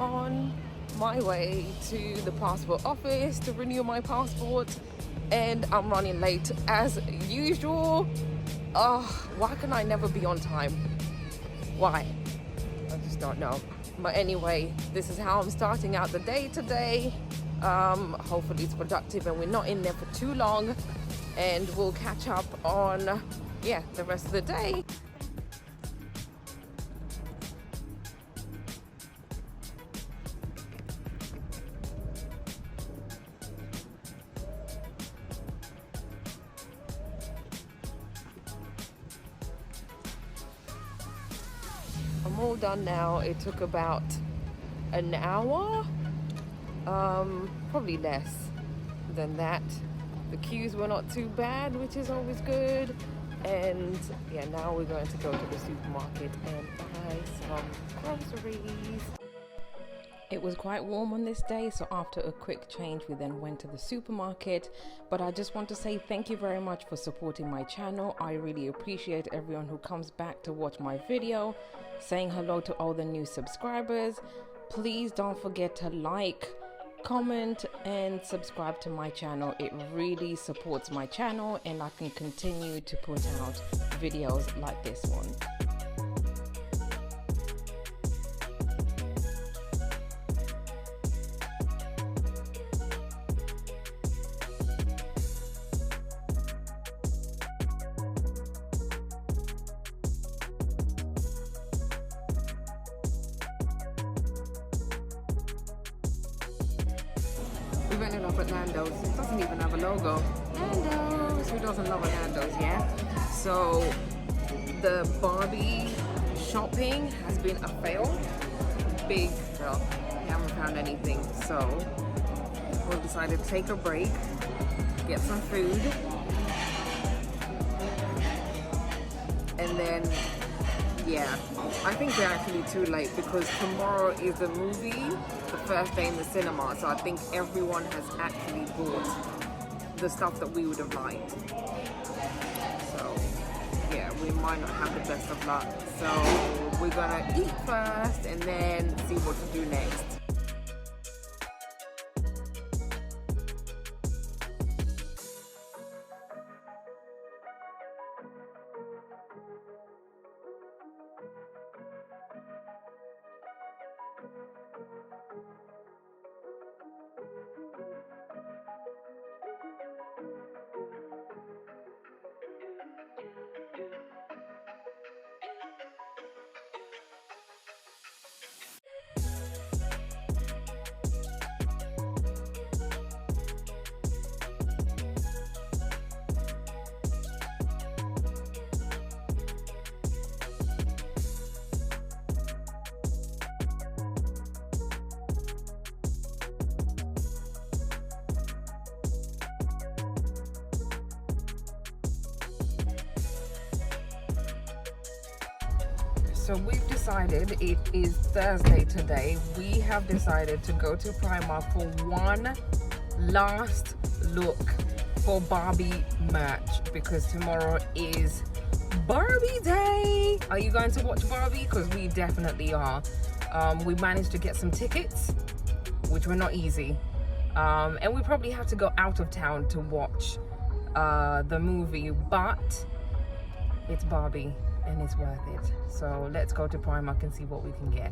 on my way to the passport office to renew my passport, and I'm running late as usual. Why can I never be on time? Why? I just don't know. But anyway, this is how I'm starting out the day today. Hopefully it's productive and we're not in there for too long, and we'll catch up on the rest of the day. I'm all done now. It took about an hour, probably less than that. The queues were not too bad, which is always good. And now we're going to go to the supermarket and buy some groceries. It was quite warm on this day, so after a quick change we then went to the supermarket. But I just want to say thank you very much for supporting my channel. I really appreciate everyone who comes back to watch my video. Saying hello to all the new subscribers. Please don't forget to like, comment and subscribe to my channel. It really supports my channel and I can continue to put out videos like this one. We've ended up at Nando's. It doesn't even have a logo. Nando's! Who doesn't love a Nando's, yeah? So, the Barbie shopping has been a fail. Big fail. We haven't found anything. So, we've decided to take a break, get some food, and then, I think we're actually too late because tomorrow is the movie, the first day in the cinema, so I think everyone has actually bought the stuff that we would have liked. So we might not have the best of luck. So we're gonna eat first and then see what to do next. So we've decided, it is Thursday today, we have decided to go to Primark for one last look for Barbie merch because tomorrow is Barbie day. Are you going to watch Barbie? Because we definitely are. We managed to get some tickets, which were not easy. And we probably have to go out of town to watch the movie, but it's Barbie and it's worth it. So let's go to Primark and see what we can get.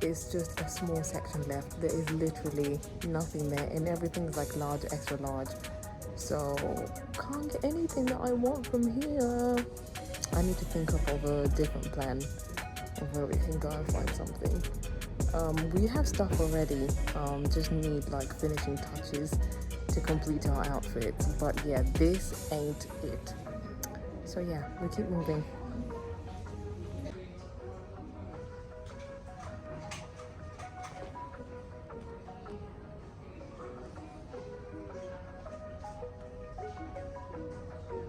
it's just a small section left. There is literally nothing there, and everything's like large, extra large. So can't get anything that I want from here. I need to think up of a different plan of where we can go and find something. We have stuff already, just need like finishing touches to complete our outfits. But yeah, this ain't it. So yeah, we keep moving.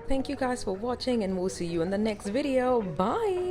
Thank you guys for watching, and we'll see you in the next video. Bye!